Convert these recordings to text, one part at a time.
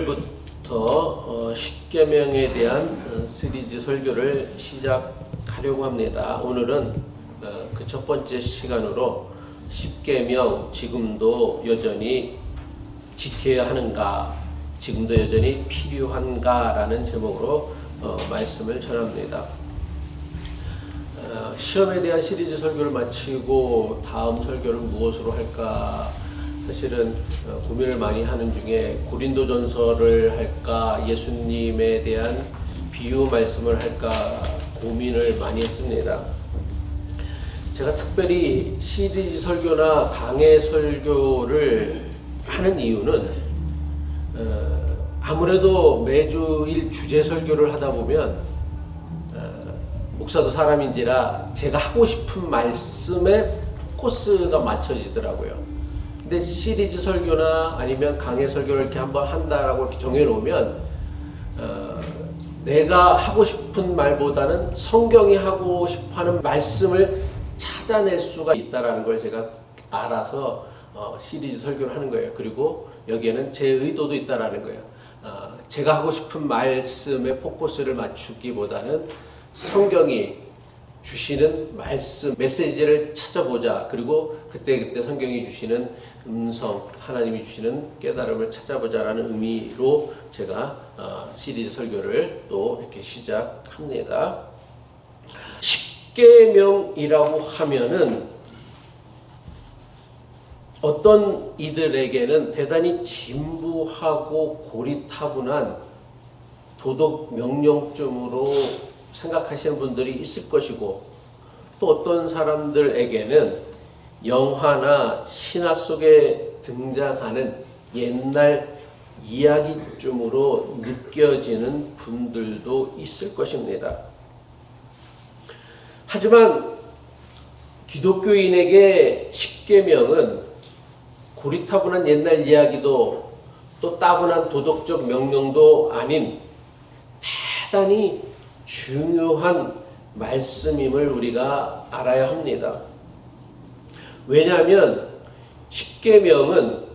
오늘부터 십계명에 대한 시리즈 설교를 시작하려고 합니다. 오늘은 그 첫 번째 시간으로 십계명 지금도 여전히 지켜야 하는가, 지금도 여전히 필요한가 라는 제목으로 말씀을 전합니다. 시험에 대한 시리즈 설교를 마치고 다음 설교를 무엇으로 할까 사실은 고민을 많이 하는 중에 고린도전서를 할까, 예수님에 대한 비유 말씀을 할까 고민을 많이 했습니다. 제가 특별히 시리즈 설교나 강해 설교를 하는 이유는 아무래도 매주일 주제 설교를 하다 보면 목사도 사람인지라 제가 하고 싶은 말씀에 포커스가 맞춰지더라고요. 근데 시리즈 설교나 아니면 강해 설교를 이렇게 한번 한다라고 이렇게 정해놓으면 내가 하고 싶은 말보다는 성경이 하고 싶어하는 말씀을 찾아낼 수가 있다라는 걸 제가 알아서 시리즈 설교를 하는 거예요. 그리고 여기에는 제 의도도 있다라는 거예요. 제가 하고 싶은 말씀에 포커스를 맞추기보다는 성경이 주시는 말씀, 메시지를 찾아보자. 그리고 그때 성경이 주시는 음성, 하나님이 주시는 깨달음을 찾아보자라는 의미로 제가 시리즈 설교를 또 이렇게 시작합니다. 십계명이라고 하면은 어떤 이들에게는 대단히 진부하고 고리타분한 도덕 명령점으로 생각하시는 분들이 있을 것이고, 또 어떤 사람들에게는 영화나 신화 속에 등장하는 옛날 이야기쯤으로 느껴지는 분들도 있을 것입니다. 하지만 기독교인에게 십계명은 고리타분한 옛날 이야기도 또 따분한 도덕적 명령도 아닌 대단히 중요한 말씀임을 우리가 알아야 합니다. 왜냐하면 십계명은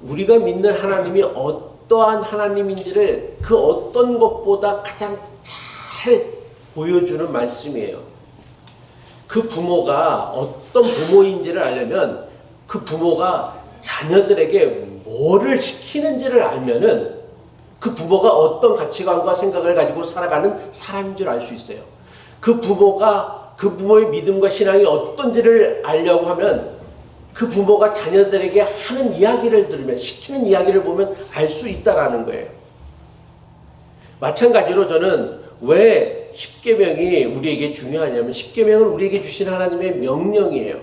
우리가 믿는 하나님이 어떠한 하나님인지를 그 어떤 것보다 가장 잘 보여주는 말씀이에요. 그 부모가 어떤 부모인지를 알려면 그 부모가 자녀들에게 뭐를 시키는지를 알면은 그 부모가 어떤 가치관과 생각을 가지고 살아가는 사람인 줄 알 수 있어요. 그 부모가 그 부모의 믿음과 신앙이 어떤지를 알려고 하면 그 부모가 자녀들에게 하는 이야기를 들으면, 시키는 이야기를 보면 알 수 있다라는 거예요. 마찬가지로 저는 왜 십계명이 우리에게 중요하냐면, 십계명은 우리에게 주신 하나님의 명령이에요.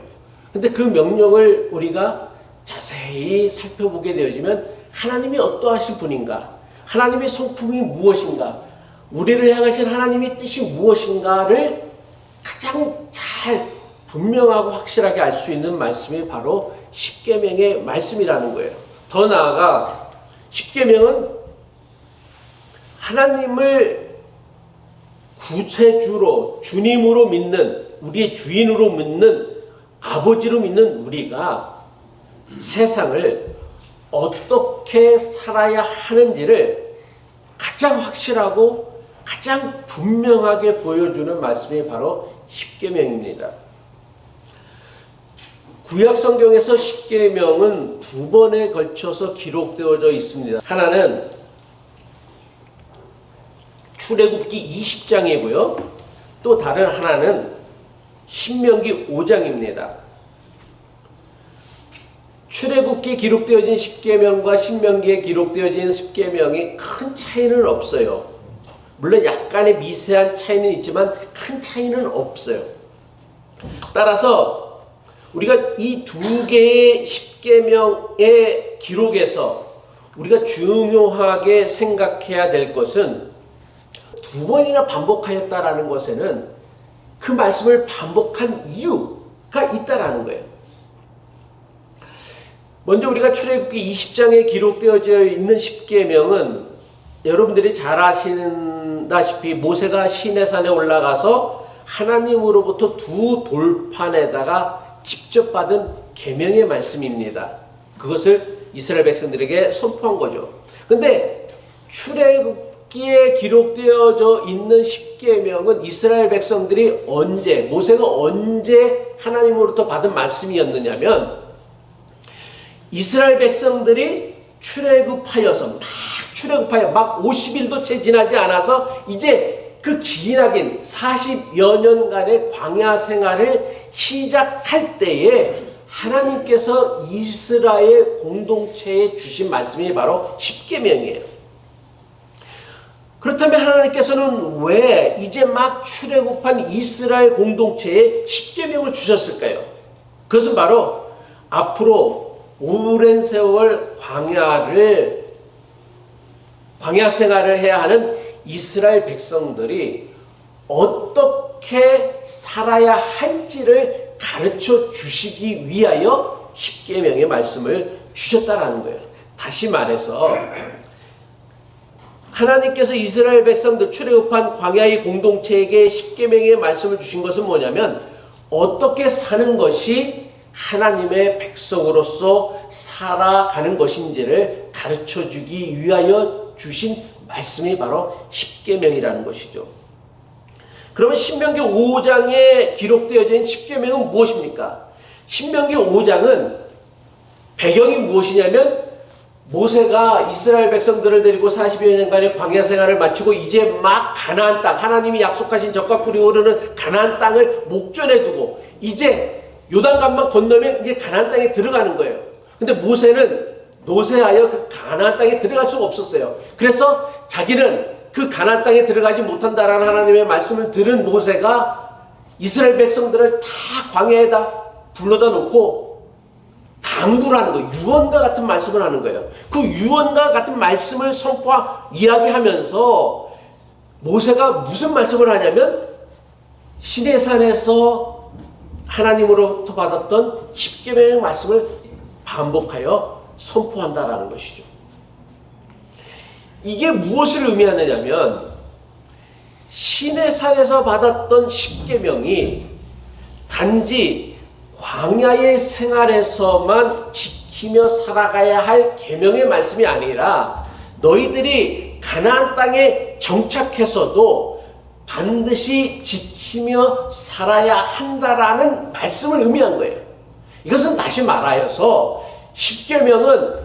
근데 그 명령을 우리가 자세히 살펴보게 되어지면 하나님이 어떠하신 분인가, 하나님의 성품이 무엇인가, 우리를 향하신 하나님의 뜻이 무엇인가를 가장 잘 분명하고 확실하게 알 수 있는 말씀이 바로 십계명의 말씀이라는 거예요. 더 나아가 십계명은 하나님을 구세주로, 주님으로 믿는, 우리의 주인으로 믿는, 아버지로 믿는 우리가 세상을 어떻게 살아야 하는지를 가장 확실하고 가장 분명하게 보여주는 말씀이 바로 십계명입니다. 구약 성경에서 십계명은 두 번에 걸쳐서 기록되어져 있습니다. 하나는 출애굽기 20장이고요. 또 다른 하나는 신명기 5장입니다. 출애굽기에 기록되어진 십계명과 신명기에 기록되어진 십계명이 큰 차이는 없어요. 물론 약간의 미세한 차이는 있지만 큰 차이는 없어요. 따라서 우리가 이 두 개의 십계명의 기록에서 우리가 중요하게 생각해야 될 것은 두 번이나 반복하였다라는 것에는 그 말씀을 반복한 이유가 있다라는 거예요. 먼저 우리가 출애굽기 20장에 기록되어져 있는 십계명은 여러분들이 잘 아시다시피 모세가 시내산에 올라가서 하나님으로부터 두 돌판에다가 직접 받은 계명의 말씀입니다. 그것을 이스라엘 백성들에게 선포한 거죠. 근데 출애굽기에 기록되어져 있는 십계명은 이스라엘 백성들이 모세가 언제 하나님으로부터 받은 말씀이었느냐면, 이스라엘 백성들이 출애굽하여 막 50일도 채 지나지 않아서 이제 그 기나긴 40여 년간의 광야 생활을 시작할 때에 하나님께서 이스라엘 공동체에 주신 말씀이 바로 십계명이에요. 그렇다면 하나님께서는 왜 이제 막 출애굽한 이스라엘 공동체에 십계명을 주셨을까요? 그것은 바로 앞으로 오랜 세월 광야 생활을 해야 하는 이스라엘 백성들이 어떻게 살아야 할지를 가르쳐 주시기 위하여 십계명의 말씀을 주셨다라는 거예요. 다시 말해서 하나님께서 이스라엘 백성들 출애굽한 광야의 공동체에게 십계명의 말씀을 주신 것은 뭐냐면, 어떻게 사는 것이 하나님의 백성으로서 살아가는 것인지를 가르쳐 주기 위하여 주신 말씀이 바로 십계명이라는 것이죠. 그러면 신명기 5장에 기록되어져 있는 십계명은 무엇입니까? 신명기 5장은 배경이 무엇이냐면, 모세가 이스라엘 백성들을 데리고 40여 년간의 광야 생활을 마치고 이제 막 가나안 땅, 하나님이 약속하신 젖과 꿀이 흐르는 가나안 땅을 목전에 두고 이제 요단강만 건너면 이제 가나안 땅에 들어가는 거예요. 근데 모세는 노쇠하여 그 가나안 땅에 들어갈 수가 없었어요. 그래서 자기는 그 가나안 땅에 들어가지 못한다라는 하나님의 말씀을 들은 모세가 이스라엘 백성들을 다 광야에다 불러다 놓고 당부를 하는 거예요. 유언과 같은 말씀을 하는 거예요. 그 유언과 같은 말씀을 이야기하면서 모세가 무슨 말씀을 하냐면, 시내산에서 하나님으로부터 받았던 십계명의 말씀을 반복하여 선포한다라는 것이죠. 이게 무엇을 의미하느냐면, 시내산에서 받았던 십계명이 단지 광야의 생활에서만 지키며 살아가야 할 계명의 말씀이 아니라, 너희들이 가나안 땅에 정착해서도 반드시 지키며 살아야 한다라는 말씀을 의미한 거예요. 이것은 다시 말하여서 십계명은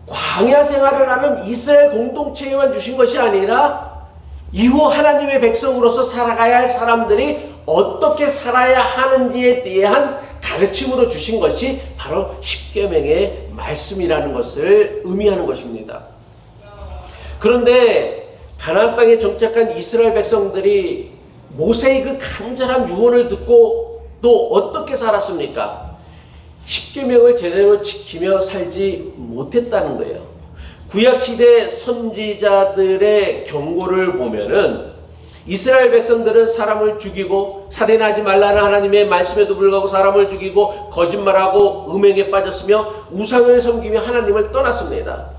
광야 생활을 하는 이스라엘 공동체에만 주신 것이 아니라 이후 하나님의 백성으로서 살아가야 할 사람들이 어떻게 살아야 하는지에 대한 가르침으로 주신 것이 바로 십계명의 말씀이라는 것을 의미하는 것입니다. 그런데 가나안 땅에 정착한 이스라엘 백성들이 모세의 그 간절한 유언을 듣고 또 어떻게 살았습니까? 십계명을 제대로 지키며 살지 못했다는 거예요. 구약시대 선지자들의 경고를 보면은 이스라엘 백성들은 사람을 죽이고 살인하지 말라는 하나님의 말씀에도 불구하고 사람을 죽이고 거짓말하고 음행에 빠졌으며 우상을 섬기며 하나님을 떠났습니다.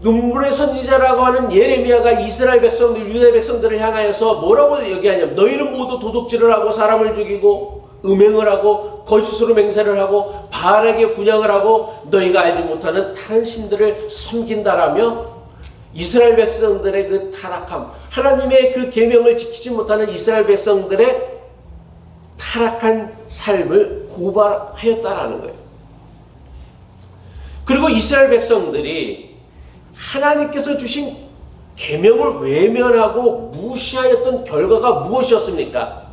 눈물의 선지자라고 하는 예레미야가 이스라엘 백성들, 유대 백성들을 향하여서 뭐라고 얘기하냐면, 너희는 모두 도둑질을 하고 사람을 죽이고 음행을 하고 거짓으로 맹세를 하고 바알에게 분향을 하고 너희가 알지 못하는 다른 신들을 섬긴다라며 이스라엘 백성들의 그 타락함, 하나님의 그 계명을 지키지 못하는 이스라엘 백성들의 타락한 삶을 고발하였다라는 거예요. 그리고 이스라엘 백성들이 하나님께서 주신 계명을 외면하고 무시하였던 결과가 무엇이었습니까?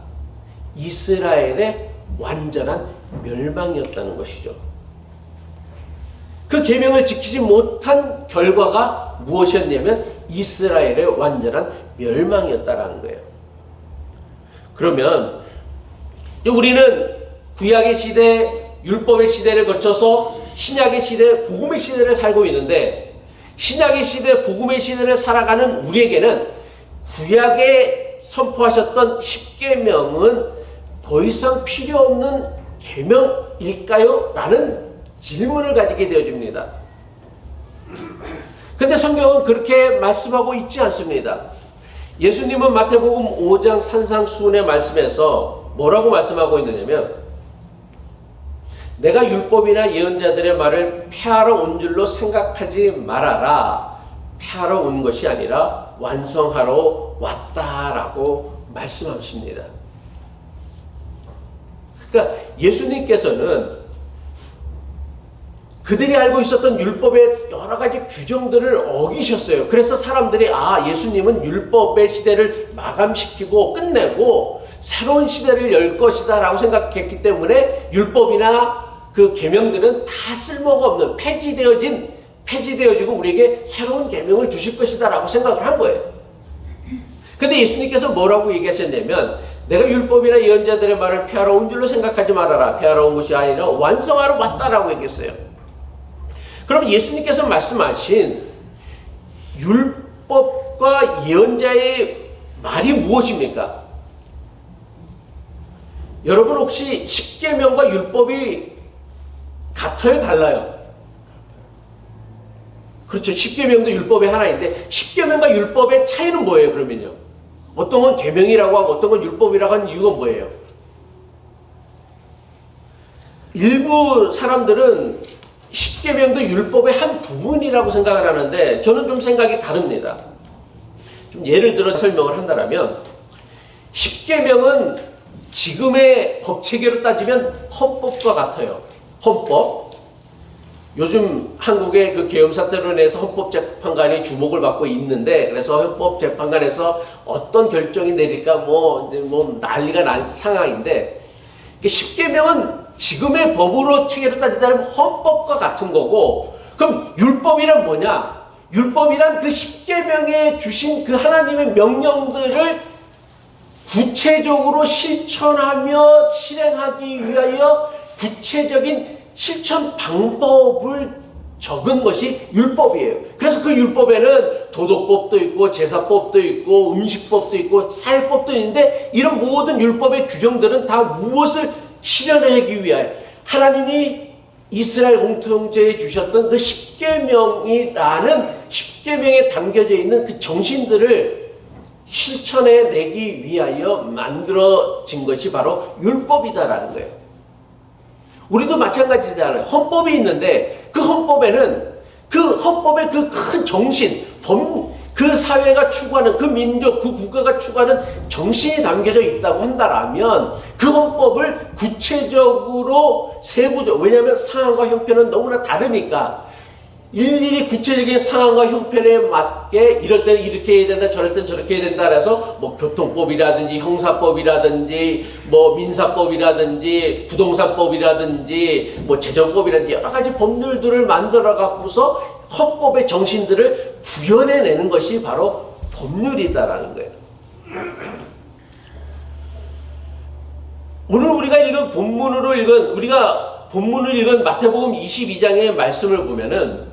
이스라엘의 완전한 멸망이었다는 것이죠. 그 계명을 지키지 못한 결과가 무엇이었냐면 이스라엘의 완전한 멸망이었다라는 거예요. 그러면 우리는 구약의 시대, 율법의 시대를 거쳐서 신약의 시대, 복음의 시대를 살고 있는데, 신약의 시대, 복음의 시대를 살아가는 우리에게는 구약에 선포하셨던 십계명은 더 이상 필요 없는 계명일까요? 라는 질문을 가지게 되어집니다. 그런데 성경은 그렇게 말씀하고 있지 않습니다. 예수님은 마태복음 5장 산상수훈의 말씀에서 뭐라고 말씀하고 있느냐면, 내가 율법이나 예언자들의 말을 폐하러 온 줄로 생각하지 말아라. 폐하러 온 것이 아니라 완성하러 왔다라고 말씀하십니다. 그러니까 예수님께서는 그들이 알고 있었던 율법의 여러 가지 규정들을 어기셨어요. 그래서 사람들이 예수님은 율법의 시대를 마감시키고 끝내고 새로운 시대를 열 것이다 라고 생각했기 때문에 율법이나 그 계명들은 다 쓸모가 없는 폐지되어지고 우리에게 새로운 계명을 주실 것이다 라고 생각을 한 거예요. 근데 예수님께서 뭐라고 얘기하셨냐면, 내가 율법이나 예언자들의 말을 폐하러 온 줄로 생각하지 말아라. 폐하러 온 것이 아니라 완성하러 왔다라고 얘기했어요. 그럼 예수님께서 말씀하신 율법과 예언자의 말이 무엇입니까? 여러분 혹시 십계명과 율법이 같아요? 달라요? 그렇죠. 십계명도 율법의 하나인데 십계명과 율법의 차이는 뭐예요? 그러면요. 어떤 건 계명이라고 하고 어떤 건 율법이라고 하는 이유가 뭐예요? 일부 사람들은 십계명도 율법의 한 부분이라고 생각을 하는데 저는 좀 생각이 다릅니다. 좀 예를 들어 설명을 한다면 십계명은 지금의 법체계로 따지면 헌법과 같아요. 헌법. 요즘 한국의 그 계엄 사태로 인해서 헌법재판관이 주목을 받고 있는데, 그래서 헌법재판관에서 어떤 결정이 내릴까 뭐 난리가 난 상황인데, 십계명은 지금의 법으로 체계로 따진다면 헌법과 같은 거고, 그럼 율법이란 뭐냐? 율법이란 그 십계명에 주신 그 하나님의 명령들을 구체적으로 실천하며 실행하기 위하여 구체적인 실천 방법을 적은 것이 율법이에요. 그래서 그 율법에는 도덕법도 있고 제사법도 있고 음식법도 있고 사회법도 있는데, 이런 모든 율법의 규정들은 다 무엇을 실현하기 위하여 하나님이 이스라엘 공통체에 주셨던 그 십계명이라는 십계명에 담겨져 있는 그 정신들을 실천해내기 위하여 만들어진 것이 바로 율법이다라는 거예요. 우리도 마찬가지잖아요. 헌법이 있는데 그 헌법에는 그 헌법의 그 큰 정신, 그 사회가 추구하는, 그 민족, 그 국가가 추구하는 정신이 담겨져 있다고 한다면 그 헌법을 구체적으로 세부적, 왜냐하면 상황과 형편은 너무나 다르니까 일일이 구체적인 상황과 형편에 맞게 이럴 때는 이렇게 해야 된다, 저럴 때는 저렇게 해야 된다 해서 뭐 교통법이라든지 형사법이라든지 뭐 민사법이라든지 부동산법이라든지 뭐 재정법이라든지 여러 가지 법률들을 만들어 갖고서 헌법의 정신들을 구현해내는 것이 바로 법률이다라는 거예요. 오늘 우리가 읽은 본문을 읽은 마태복음 22장의 말씀을 보면은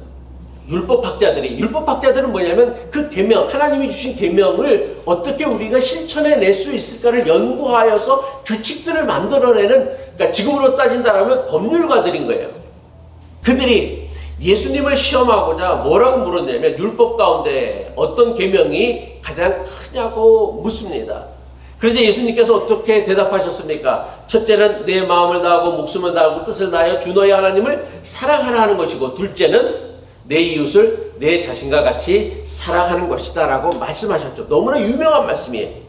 율법학자들은 뭐냐면 그 계명, 하나님이 주신 계명을 어떻게 우리가 실천해낼 수 있을까를 연구하여서 규칙들을 만들어내는, 그러니까 지금으로 따진다라면 법률가들인 거예요. 그들이 예수님을 시험하고자 뭐라고 물었냐면 율법 가운데 어떤 계명이 가장 크냐고 묻습니다. 그래서 예수님께서 어떻게 대답하셨습니까? 첫째는 내 마음을 다하고 목숨을 다하고 뜻을 다하여 주 너의 하나님을 사랑하라 하는 것이고, 둘째는 내 이웃을 내 자신과 같이 사랑하는 것이다 라고 말씀하셨죠. 너무나 유명한 말씀이에요.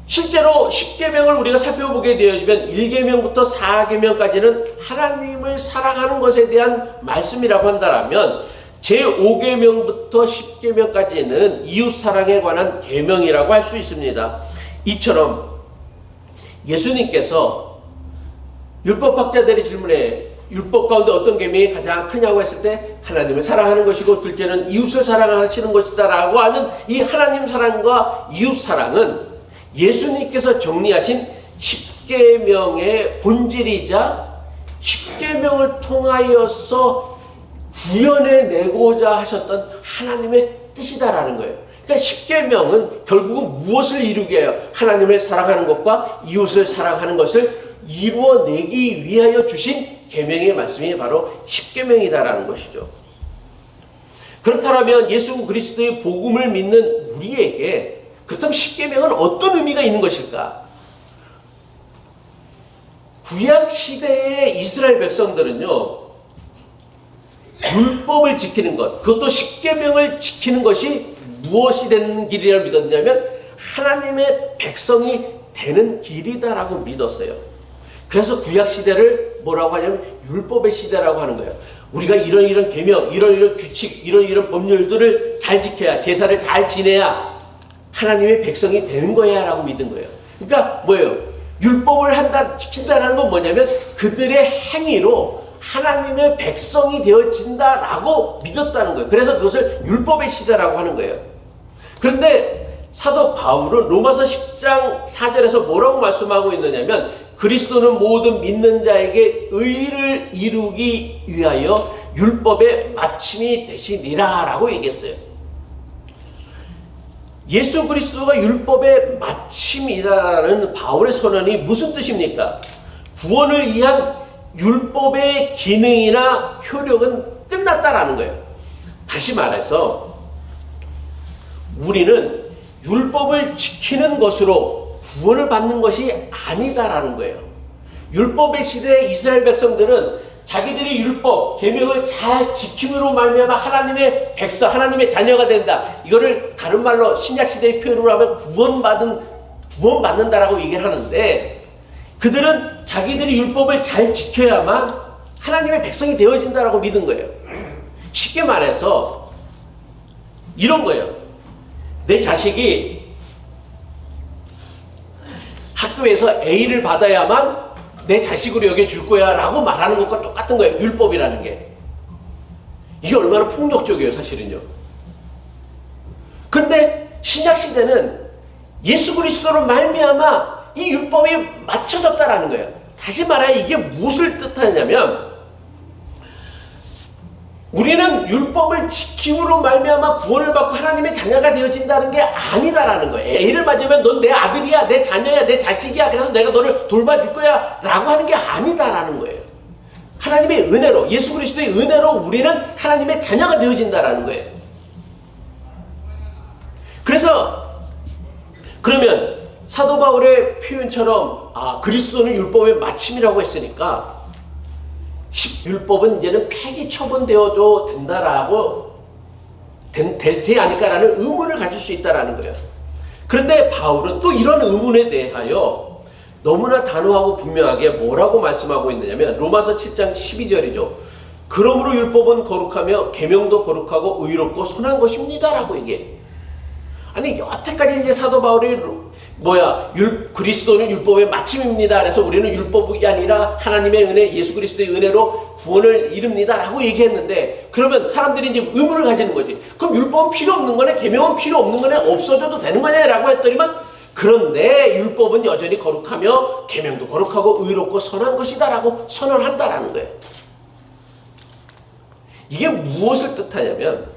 실제로 10계명을 우리가 살펴보게 되어지면 1계명부터 4계명까지는 하나님을 사랑하는 것에 대한 말씀이라고 한다면 제5계명부터 10계명까지는 이웃사랑에 관한 계명이라고 할 수 있습니다. 이처럼 예수님께서 율법학자들의 질문에 율법 가운데 어떤 계명이 가장 크냐고 했을 때 하나님을 사랑하는 것이고, 둘째는 이웃을 사랑하시는 것이다 라고 하는 이 하나님 사랑과 이웃 사랑은 예수님께서 정리하신 10계명의 본질이자 10계명을 통하여서 구현해내고자 하셨던 하나님의 뜻이다라는 거예요. 그러니까 10계명은 결국은 무엇을 이루게 해요? 하나님을 사랑하는 것과 이웃을 사랑하는 것을 이루어내기 위하여 주신 계명의 말씀이 바로 10계명이다라는 것이죠. 그렇다면 예수 그리스도의 복음을 믿는 우리에게 그렇다면 10계명은 어떤 의미가 있는 것일까? 구약 시대의 이스라엘 백성들은요, 율법을 지키는 것, 그것도 십계명을 지키는 것이 무엇이 되는 길이라고 믿었냐면 하나님의 백성이 되는 길이다라고 믿었어요. 그래서 구약 시대를 뭐라고 하냐면 율법의 시대라고 하는 거예요. 우리가 이런 계명, 이런 규칙, 이런 법률들을 잘 지켜야, 제사를 잘 지내야 하나님의 백성이 되는 거야 라고 믿은 거예요. 그러니까 뭐예요? 율법을 지킨다는 건 뭐냐면 그들의 행위로 하나님의 백성이 되어진다라고 믿었다는 거예요. 그래서 그것을 율법의 시대라고 하는 거예요. 그런데 사도 바울은 로마서 10장 4절에서 뭐라고 말씀하고 있느냐면 그리스도는 모든 믿는 자에게 의를 이루기 위하여 율법의 마침이 되시니라 라고 얘기했어요. 예수 그리스도가 율법의 마침이라는 바울의 선언이 무슨 뜻입니까? 구원을 위한 율법의 기능이나 효력은 끝났다라는 거예요. 다시 말해서 우리는 율법을 지키는 것으로 구원을 받는 것이 아니다라는 거예요. 율법의 시대의 이스라엘 백성들은 자기들이 율법, 계명을 잘 지킴으로 말미암아 하나님의 백성, 하나님의 자녀가 된다. 이거를 다른 말로 신약 시대의 표현으로 하면 구원받는다라고 얘기를 하는데 그들은 자기들이 율법을 잘 지켜야만 하나님의 백성이 되어진다라고 믿은 거예요. 쉽게 말해서 이런 거예요. 내 자식이 학교에서 A를 받아야만 내 자식으로 여겨줄 거야 라고 말하는 것과 똑같은 거예요. 율법이라는 게. 이게 얼마나 폭력적이에요 사실은요. 근데 신약시대는 예수 그리스도로 말미암아 이 율법이 맞춰졌다라는 거예요. 다시 말하여 이게 무엇을 뜻하냐면 우리는 율법을 지킴으로 말미암아 구원을 받고 하나님의 자녀가 되어진다는 게 아니다라는 거예요. A를 맞으면 넌 내 아들이야, 내 자녀야, 내 자식이야. 그래서 내가 너를 돌봐줄 거야 라고 하는 게 아니다라는 거예요. 하나님의 은혜로, 예수 그리스도의 은혜로 우리는 하나님의 자녀가 되어진다라는 거예요. 그래서 그러면 사도 바울의 표현처럼 그리스도는 율법의 마침이라고 했으니까 율법은 이제는 폐기 처분되어도 된다라고 되지 않을까라는 의문을 가질 수 있다라는 거예요. 그런데 바울은 또 이런 의문에 대하여 너무나 단호하고 분명하게 뭐라고 말씀하고 있느냐면 로마서 7장 12절이죠. 그러므로 율법은 거룩하며 계명도 거룩하고 의롭고 선한 것입니다라고 얘기해. 아니 여태까지 이제 사도 바울이 그리스도는 율법의 마침입니다. 그래서 우리는 율법이 아니라 하나님의 은혜, 예수 그리스도의 은혜로 구원을 이룹니다 라고 얘기했는데 그러면 사람들이 이제 의문을 가지는 거지. 그럼 율법은 필요 없는 거네? 계명은 필요 없는 거네? 없어져도 되는 거냐? 라고 했더니만 그런데 율법은 여전히 거룩하며 계명도 거룩하고 의롭고 선한 것이다 라고 선언한다라는 거예요. 이게 무엇을 뜻하냐면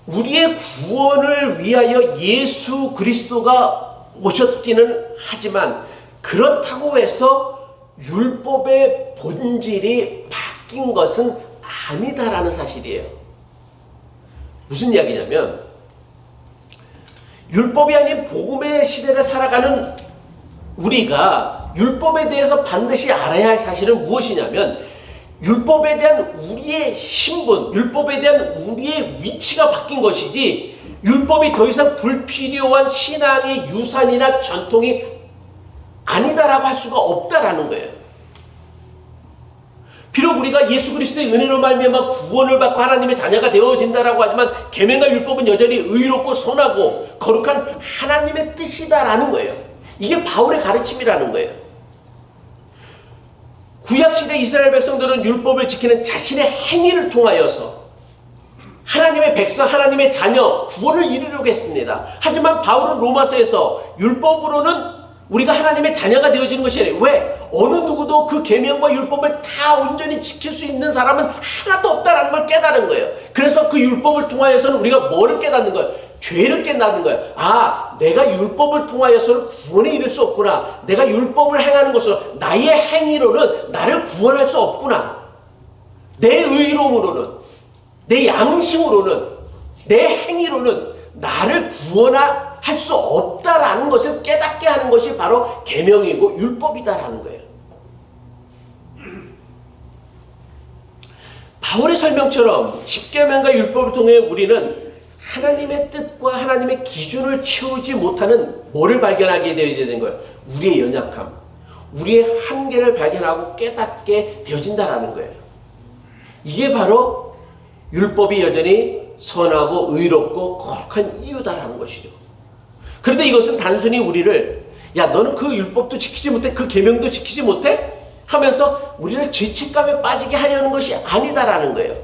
우리의 구원을 위하여 예수 그리스도가 오셨기는 하지만 그렇다고 해서 율법의 본질이 바뀐 것은 아니다라는 사실이에요. 무슨 이야기냐면 율법이 아닌 복음의 시대를 살아가는 우리가 율법에 대해서 반드시 알아야 할 사실은 무엇이냐면 율법에 대한 우리의 신분, 율법에 대한 우리의 위치가 바뀐 것이지 율법이 더 이상 불필요한 신앙의 유산이나 전통이 아니다라고 할 수가 없다라는 거예요. 비록 우리가 예수 그리스도의 은혜로 말미암아 구원을 받고 하나님의 자녀가 되어진다라고 하지만 계명과 율법은 여전히 의롭고 선하고 거룩한 하나님의 뜻이다라는 거예요. 이게 바울의 가르침이라는 거예요. 구약시대 이스라엘 백성들은 율법을 지키는 자신의 행위를 통하여서 하나님의 백성, 하나님의 자녀, 구원을 이루려고 했습니다. 하지만 바울은 로마서에서 율법으로는 우리가 하나님의 자녀가 되어지는 것이 아니에요. 왜? 어느 누구도 그 계명과 율법을 다 온전히 지킬 수 있는 사람은 하나도 없다라는 걸 깨달은 거예요. 그래서 그 율법을 통하여서는 우리가 뭐를 깨닫는 거예요? 죄를 깨닫는 거예요. 내가 율법을 통하여서는 구원에 이를 수 없구나. 내가 율법을 행하는 것으로 나의 행위로는 나를 구원할 수 없구나. 내 의로움으로는, 내 양심으로는, 내 행위로는 나를 구원할 수 없다라는 것을 깨닫게 하는 것이 바로 계명이고 율법이다라는 거예요. 바울의 설명처럼 십계명과 율법을 통해 우리는 하나님의 뜻과 하나님의 기준을 채우지 못하는 뭐를 발견하게 되어야 거예요? 우리의 연약함, 우리의 한계를 발견하고 깨닫게 되어진다는 거예요. 이게 바로 율법이 여전히 선하고 의롭고 거룩한 이유다라는 것이죠. 그런데 이것은 단순히 우리를 야 너는 그 율법도 지키지 못해, 그 계명도 지키지 못해? 하면서 우리를 죄책감에 빠지게 하려는 것이 아니다라는 거예요.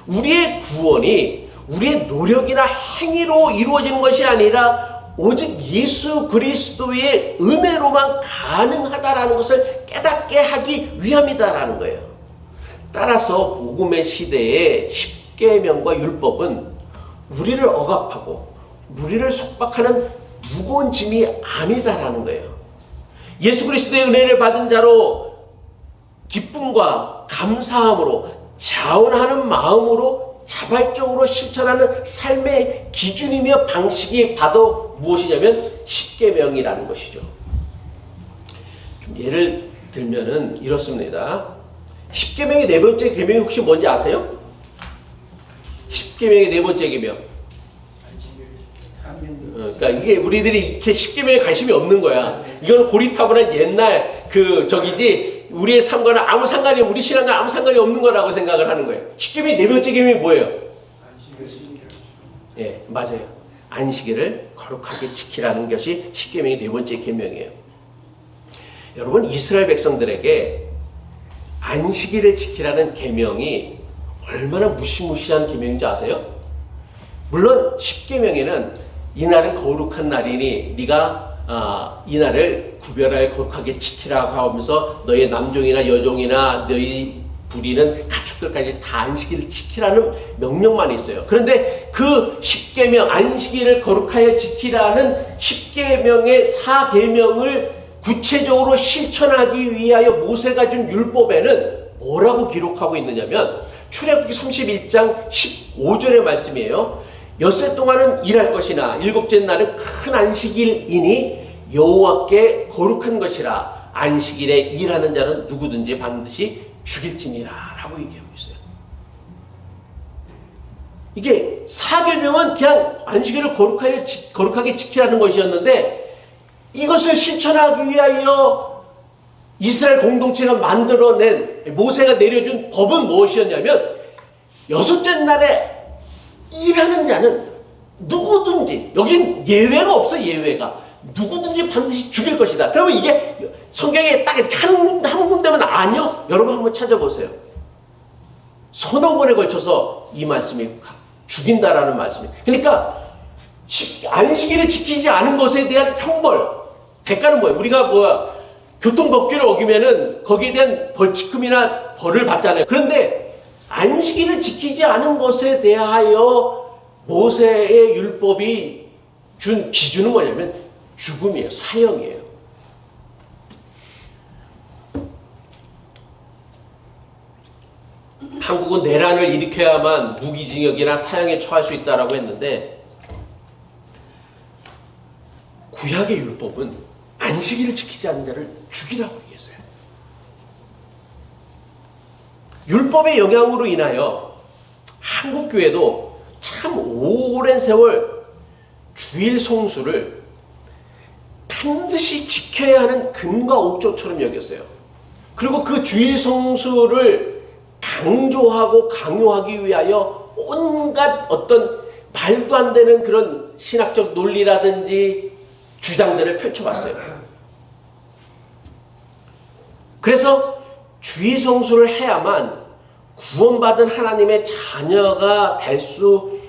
우리의 구원이 우리의 노력이나 행위로 이루어지는 것이 아니라 오직 예수 그리스도의 은혜로만 가능하다라는 것을 깨닫게 하기 위함이다라는 거예요. 따라서 복음의 시대의 십계명과 율법은 우리를 억압하고 우리를 속박하는 무거운 짐이 아니다라는 거예요. 예수 그리스도의 은혜를 받은 자로 기쁨과 감사함으로 자원하는 마음으로 자발적으로 실천하는 삶의 기준이며 방식이 바로 무엇이냐면 십계명이라는 것이죠. 좀 예를 들면은 이렇습니다. 십계명의 네 번째 계명이 혹시 뭔지 아세요? 십계명의 네 번째 계명. 그러니까 이게 우리들이 이렇게 십계명에 관심이 없는 거야. 이거는 고리타분한 옛날 저기지. 우리의 삶과는 아무 상관이, 우리 신앙과 아무 상관이 없는 거라고 생각을 하는 거예요. 십계명의 네 번째 계명이 뭐예요? 예, 맞아요. 안식일을 거룩하게 지키라는 것이 십계명의 네 번째 계명이에요. 여러분, 이스라엘 백성들에게 안식일을 지키라는 계명이 얼마나 무시무시한 계명인지 아세요? 물론 십계명에는 이날은 거룩한 날이니 네가 이 날을 구별하여 거룩하게 지키라고 하면서 너의 남종이나 여종이나 너희 부리는 가축들까지 다 안식일을 지키라는 명령만 있어요. 그런데 그 십계명 안식일을 거룩하여 지키라는 십계명의 사계명을 구체적으로 실천하기 위하여 모세가 준 율법에는 뭐라고 기록하고 있느냐면 출애굽기 31장 15절의 말씀이에요. 엿새 동안은 일할 것이나 일곱째 날은 큰 안식일이니 여호와께 거룩한 것이라 안식일에 일하는 자는 누구든지 반드시 죽일지니라 라고 얘기하고 있어요. 이게 사계명은 그냥 안식일을 거룩하게 지키라는 것이었는데 이것을 실천하기 위하여 이스라엘 공동체가 만들어낸 모세가 내려준 법은 무엇이었냐면 여섯째 날에 일하는 자는 누구든지, 여긴 예외가 없어. 예외가 누구든지 반드시 죽일 것이다. 그러면 이게 성경에 딱 이렇게 한 군데만 아니요? 여러분 한번 찾아보세요. 서너 번에 걸쳐서 이 말씀이 죽인다라는 말씀이. 그러니까 안식일을 지키지 않은 것에 대한 형벌, 대가는 뭐예요? 우리가 교통법규를 어기면은 거기에 대한 벌칙금이나 벌을 받잖아요. 그런데 안식일을 지키지 않은 것에 대하여 모세의 율법이 준 기준은 뭐냐면 죽음이에요. 사형이에요. 한국은 내란을 일으켜야만 무기징역이나 사형에 처할 수 있다라고 했는데 구약의 율법은 안식일을 지키지 않는 자를 죽이라고 얘기했어요. 율법의 영향으로 인하여 한국교회도 참 오랜 세월 주일 성수를 반드시 지켜야 하는 금과 옥조처럼 여겼어요. 그리고 그 주일 성수를 강조하고 강요하기 위하여 온갖 어떤 말도 안 되는 그런 신학적 논리라든지 주장들을 펼쳐봤어요. 그래서 주일 성수를 해야만 구원받은 하나님의 자녀가 될 수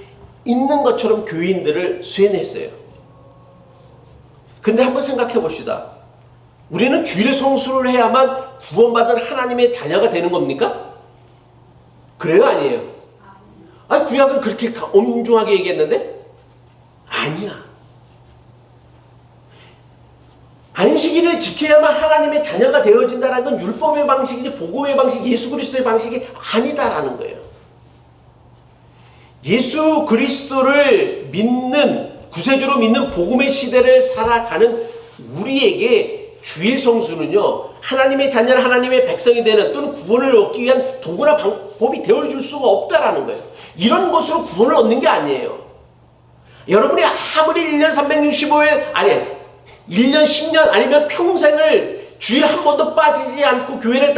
있는 것처럼 교인들을 수행했어요. 근데 한번 생각해 봅시다. 우리는 주일 성수를 해야만 구원받은 하나님의 자녀가 되는 겁니까? 그래요? 아니에요? 아니, 구약은 그렇게 엄중하게 얘기했는데? 아니야. 안식일을 지켜야만 하나님의 자녀가 되어진다는 건 율법의 방식이지 복음의 방식, 예수 그리스도의 방식이 아니다라는 거예요. 예수 그리스도를 믿는, 구세주로 믿는 복음의 시대를 살아가는 우리에게 주일 성수는요, 하나님의 자녀는 하나님의 백성이 되는 또는 구원을 얻기 위한 도구나 방법이 되어줄 수가 없다라는 거예요. 이런 것으로 구원을 얻는 게 아니에요. 여러분이 아무리 1년 365일, 아니 1년 10년 아니면 평생을 주일 한 번도 빠지지 않고 교회를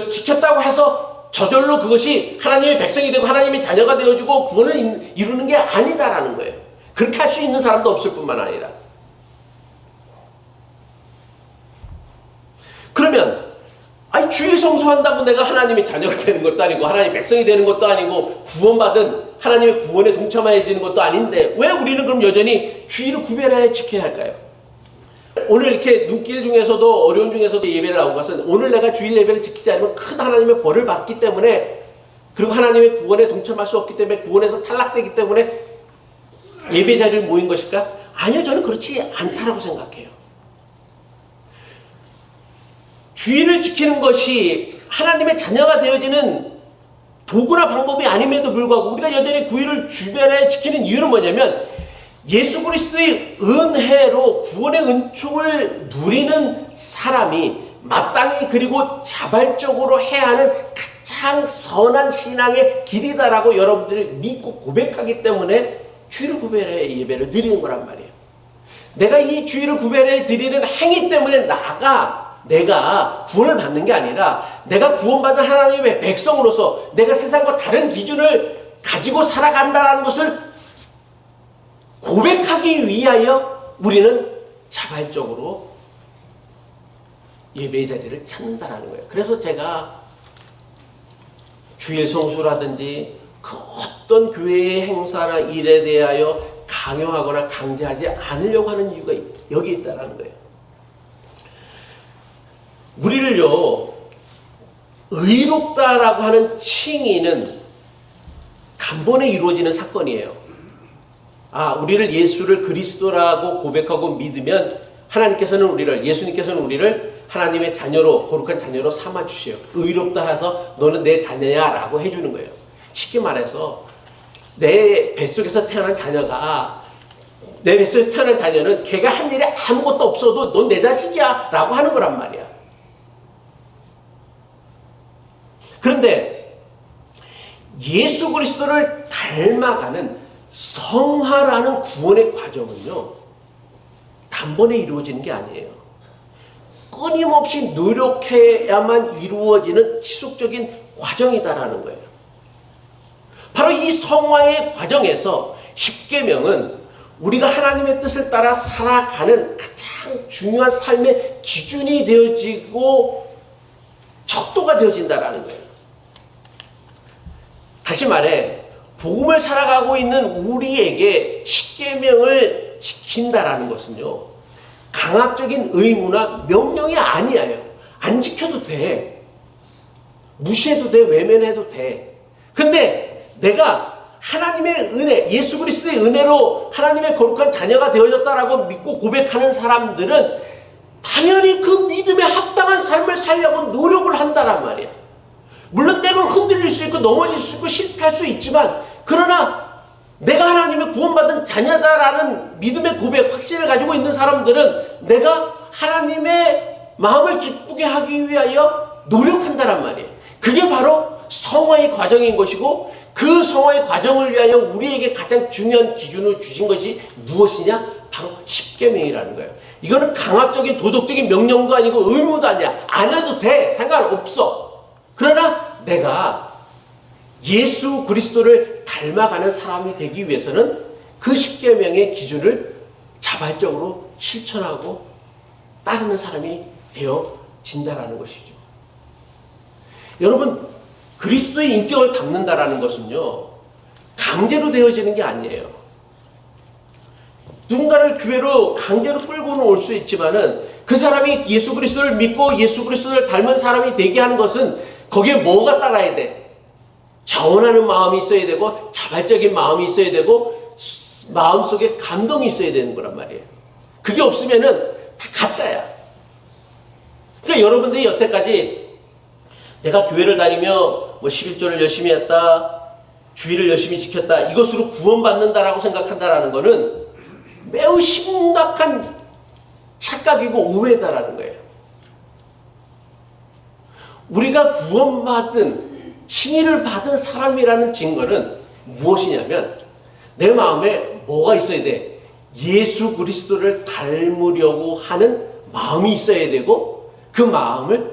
지켰다고 해서 저절로 그것이 하나님의 백성이 되고 하나님의 자녀가 되어주고 구원을 이루는 게 아니다라는 거예요. 그렇게 할 수 있는 사람도 없을 뿐만 아니라. 그러면 주일 성수한다고 내가 하나님의 자녀가 되는 것도 아니고 하나님의 백성이 되는 것도 아니고 구원받은 하나님의 구원에 동참해지는 것도 아닌데 왜 우리는 그럼 여전히 주일을 구별하여 지켜야 할까요? 오늘 이렇게 눈길 중에서도 어려운 중에서도 예배를 나온 것은 오늘 내가 주일 예배를 지키지 않으면 큰 하나님의 벌을 받기 때문에, 그리고 하나님의 구원에 동참할 수 없기 때문에, 구원에서 탈락되기 때문에 예배 자리에 모인 것일까? 아니요, 저는 그렇지 않다라고 생각해요. 주일을 지키는 것이 하나님의 자녀가 되어지는 도구나 방법이 아님에도 불구하고 우리가 여전히 구일을 주변에 지키는 이유는 뭐냐면, 예수 그리스도의 은혜로 구원의 은총을 누리는 사람이 마땅히 그리고 자발적으로 해야 하는 가장 선한 신앙의 길이다라고 여러분들이 믿고 고백하기 때문에 주일을 구별해 예배를 드리는 거란 말이에요. 내가 이 주일을 구별해 드리는 행위 때문에 내가 구원을 받는 게 아니라 내가 구원받은 하나님의 백성으로서 내가 세상과 다른 기준을 가지고 살아간다는 것을 고백하기 위하여 우리는 자발적으로 예배의 자리를 찾는다는 거예요. 그래서 제가 주일 성수라든지 그 어떤 교회의 행사나 일에 대하여 강요하거나 강제하지 않으려고 하는 이유가 여기 있다는 거예요. 우리를요, 의롭다라고 하는 칭의는 단번에 이루어지는 사건이에요. 우리를 예수를 그리스도라고 고백하고 믿으면 예수님께서는 우리를 하나님의 자녀로, 거룩한 자녀로 삼아주세요. 의롭다 해서 너는 내 자녀야 라고 해주는 거예요. 쉽게 말해서 내 뱃속에서 태어난 자녀는 걔가 한 일이 아무것도 없어도 넌 내 자식이야 라고 하는 거란 말이야. 그런데 예수 그리스도를 닮아가는 성화라는 구원의 과정은요, 단번에 이루어지는 게 아니에요. 끊임없이 노력해야만 이루어지는 지속적인 과정이다라는 거예요. 바로 이 성화의 과정에서 십계명은 우리가 하나님의 뜻을 따라 살아가는 가장 중요한 삶의 기준이 되어지고 척도가 되어진다라는 거예요. 다시 말해, 복음을 살아가고 있는 우리에게 십계명을 지킨다라는 것은요, 강압적인 의무나 명령이 아니에요. 안 지켜도 돼. 무시해도 돼. 외면해도 돼. 근데 내가 하나님의 은혜, 예수 그리스도의 은혜로 하나님의 거룩한 자녀가 되어졌다라고 믿고 고백하는 사람들은 당연히 그 믿음에 합당한 삶을 살려고 노력을 한다란 말이야. 물론 때로는 흔들릴 수 있고 넘어질 수 있고 실패할 수 있지만, 그러나 내가 하나님의 구원받은 자녀다라는 믿음의 고백, 확신을 가지고 있는 사람들은 내가 하나님의 마음을 기쁘게 하기 위하여 노력한다란 말이에요. 그게 바로 성화의 과정인 것이고, 그 성화의 과정을 위하여 우리에게 가장 중요한 기준을 주신 것이 무엇이냐? 바로 십계명이라는 거예요. 이거는 강압적인 도덕적인 명령도 아니고 의무도 아니야. 안 해도 돼. 상관없어. 그러나 내가 예수 그리스도를 닮아가는 사람이 되기 위해서는 그 십계명의 기준을 자발적으로 실천하고 따르는 사람이 되어진다라는 것이죠. 여러분, 그리스도의 인격을 담는다라는 것은요, 강제로 되어지는 게 아니에요. 누군가를 교회로 강제로 끌고는 올 수 있지만은 그 사람이 예수 그리스도를 믿고 예수 그리스도를 닮은 사람이 되게 하는 것은 거기에 뭐가 따라야 돼? 자원하는 마음이 있어야 되고 자발적인 마음이 있어야 되고 마음속에 감동이 있어야 되는 거란 말이에요. 그게 없으면은 다 가짜야. 그러니까 여러분들이 여태까지 내가 교회를 다니며 11조를 열심히 했다, 주일을 열심히 지켰다, 이것으로 구원받는다라고 생각한다라는 것은 매우 심각한 착각이고 오해다라는 거예요. 우리가 구원받은 칭의를 받은 사람이라는 증거는 무엇이냐면 내 마음에 뭐가 있어야 돼? 예수 그리스도를 닮으려고 하는 마음이 있어야 되고 그 마음을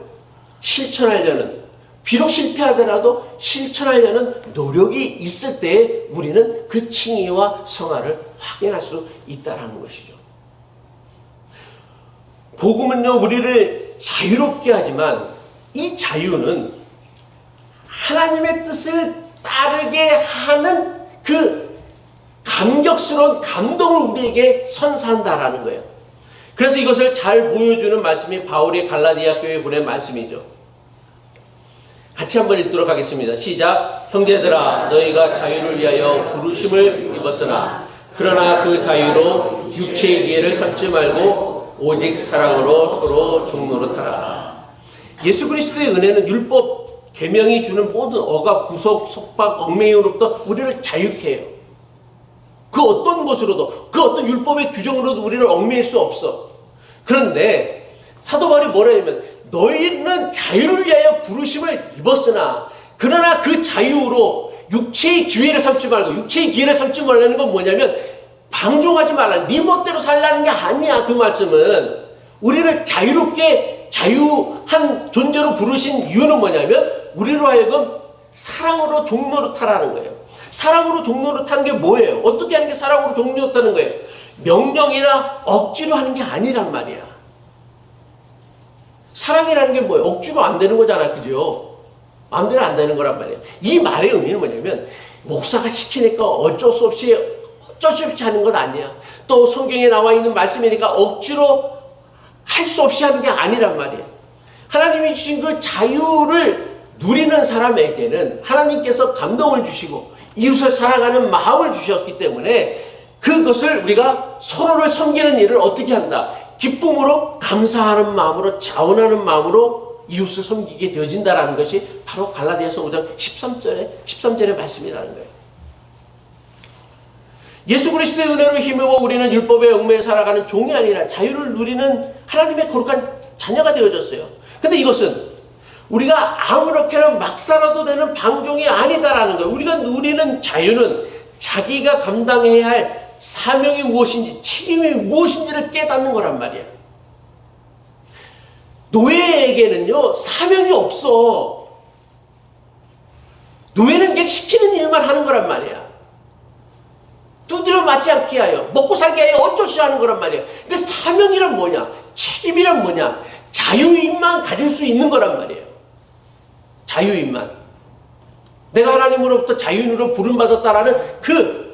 실천하려는, 비록 실패하더라도 실천하려는 노력이 있을 때에 우리는 그 칭의와 성화를 확인할 수 있다는 것이죠. 복음은요, 우리를 자유롭게 하지만 이 자유는 하나님의 뜻을 따르게 하는 그 감격스러운 감동을 우리에게 선사한다라는 거예요. 그래서 이것을 잘 보여주는 말씀이 바울이 갈라디아 교회에 보낸 말씀이죠. 같이 한번 읽도록 하겠습니다. 시작. 형제들아, 너희가 자유를 위하여 부르심을 입었으나 그러나 그 자유로 육체의 기회를 삼지 말고 오직 사랑으로 서로 종노릇하라. 예수 그리스도의 은혜는 율법 계명이 주는 모든 억압, 구속, 속박, 얽매임으로부터 우리를 자유케 해요. 그 어떤 것으로도, 그 어떤 율법의 규정으로도 우리를 얽매일 수 없어. 그런데 사도 바울이 뭐라 하냐면 너희는 자유를 위하여 부르심을 입었으나 그러나 그 자유로 육체의 기회를 삼지 말고, 육체의 기회를 삼지 말라는 건 뭐냐면 방종하지 말라, 네 멋대로 살라는 게 아니야. 그 말씀은 우리를 자유롭게 자유한 존재로 부르신 이유는 뭐냐면 우리로 하여금 사랑으로 종노릇하라는 거예요. 사랑으로 종노릇하는 게 뭐예요? 어떻게 하는 게 사랑으로 종노릇하는 거예요? 명령이나 억지로 하는 게 아니란 말이야. 사랑이라는 게 뭐예요? 억지로 안 되는 거잖아, 그죠? 마음대로 안 되는 거란 말이에요. 이 말의 의미는 뭐냐면 목사가 시키니까 어쩔 수 없이 하는 건 아니야. 또 성경에 나와 있는 말씀이니까 억지로 할 수 없이 하는 게 아니란 말이야. 하나님이 주신 그 자유를 누리는 사람에게는 하나님께서 감동을 주시고 이웃을 사랑하는 마음을 주셨기 때문에 그것을 우리가 서로를 섬기는 일을 어떻게 한다? 기쁨으로, 감사하는 마음으로, 자원하는 마음으로 이웃을 섬기게 되어진다는 것이 바로 갈라디아서 5장 13절의 말씀이라는 거예요. 예수 그리스도의 은혜로 힘입어 우리는 율법의 얽매여 살아가는 종이 아니라 자유를 누리는 하나님의 거룩한 자녀가 되어졌어요. 근데 이것은 우리가 아무렇게나 막 살아도 되는 방종이 아니다라는 거예요. 우리가 누리는 자유는 자기가 감당해야 할 사명이 무엇인지, 책임이 무엇인지를 깨닫는 거란 말이야. 노예에게는요, 사명이 없어. 노예는 그냥 시키는 일만 하는 거란 말이야. 두드려 맞지 않게 하여, 먹고 살게 하여 어쩔 수 하는 거란 말이야. 근데 사명이란 뭐냐? 책임이란 뭐냐? 자유임만 가질 수 있는 거란 말이에요. 자유임만. 내가 하나님으로부터 자유인으로 부름받았다라는 그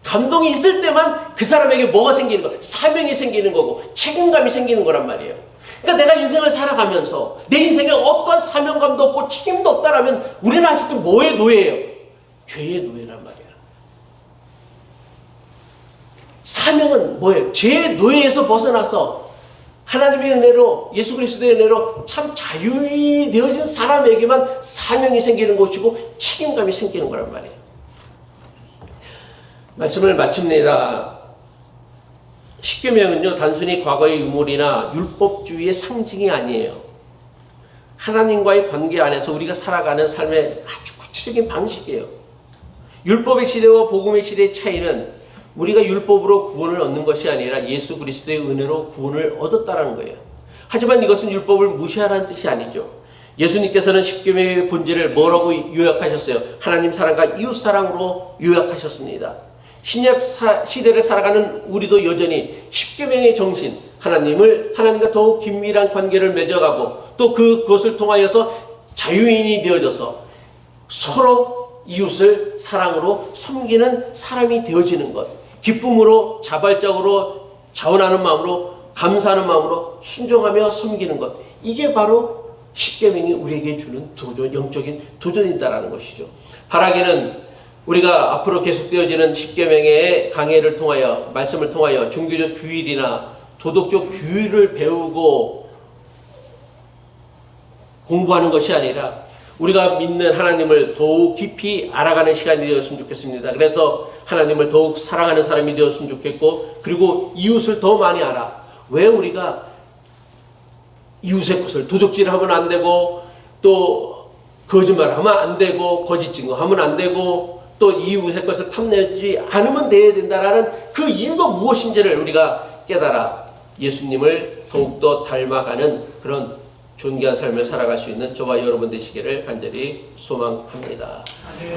감동이 있을 때만 그 사람에게 뭐가 생기는 거? 사명이 생기는 거고 책임감이 생기는 거란 말이에요. 그러니까 내가 인생을 살아가면서 내 인생에 어떠한 사명감도 없고 책임도 없다라면 우리는 아직도 뭐의 노예예요? 죄의 노예란 말이야. 사명은 뭐예요? 죄의 노예에서 벗어나서 하나님의 은혜로, 예수 그리스도의 은혜로 참 자유이 되어진 사람에게만 사명이 생기는 것이고 책임감이 생기는 거란 말이에요. 말씀을 마칩니다. 십계명은요, 단순히 과거의 유물이나 율법주의의 상징이 아니에요. 하나님과의 관계 안에서 우리가 살아가는 삶의 아주 구체적인 방식이에요. 율법의 시대와 복음의 시대의 차이는 우리가 율법으로 구원을 얻는 것이 아니라 예수 그리스도의 은혜로 구원을 얻었다는 거예요. 하지만 이것은 율법을 무시하라는 뜻이 아니죠. 예수님께서는 십계명의 본질을 뭐라고 요약하셨어요? 하나님 사랑과 이웃 사랑으로 요약하셨습니다. 신약 시대를 살아가는 우리도 여전히 십계명의 정신, 하나님과 더욱 긴밀한 관계를 맺어가고 또 그것을 통하여서 자유인이 되어져서 서로 이웃을 사랑으로 섬기는 사람이 되어지는 것. 기쁨으로, 자발적으로, 자원하는 마음으로, 감사하는 마음으로 순종하며 섬기는 것. 이게 바로 십계명이 우리에게 주는 영적인 도전이다라는 것이죠. 바라기는 우리가 앞으로 계속되어지는 십계명의 강해를 통하여, 말씀을 통하여 종교적 규율이나 도덕적 규율을 배우고 공부하는 것이 아니라 우리가 믿는 하나님을 더욱 깊이 알아가는 시간이 되었으면 좋겠습니다. 그래서 하나님을 더욱 사랑하는 사람이 되었으면 좋겠고, 그리고 이웃을 더 많이 알아. 왜 우리가 이웃의 것을 도둑질하면 안 되고 또 거짓말하면 안 되고 거짓 증거하면 안 되고 또 이웃의 것을 탐내지 않으면 돼야 된다라는 그 이유가 무엇인지를 우리가 깨달아 예수님을 더욱더 닮아가는 그런 존귀한 삶을 살아갈 수 있는 저와 여러분 되시기를 간절히 소망합니다.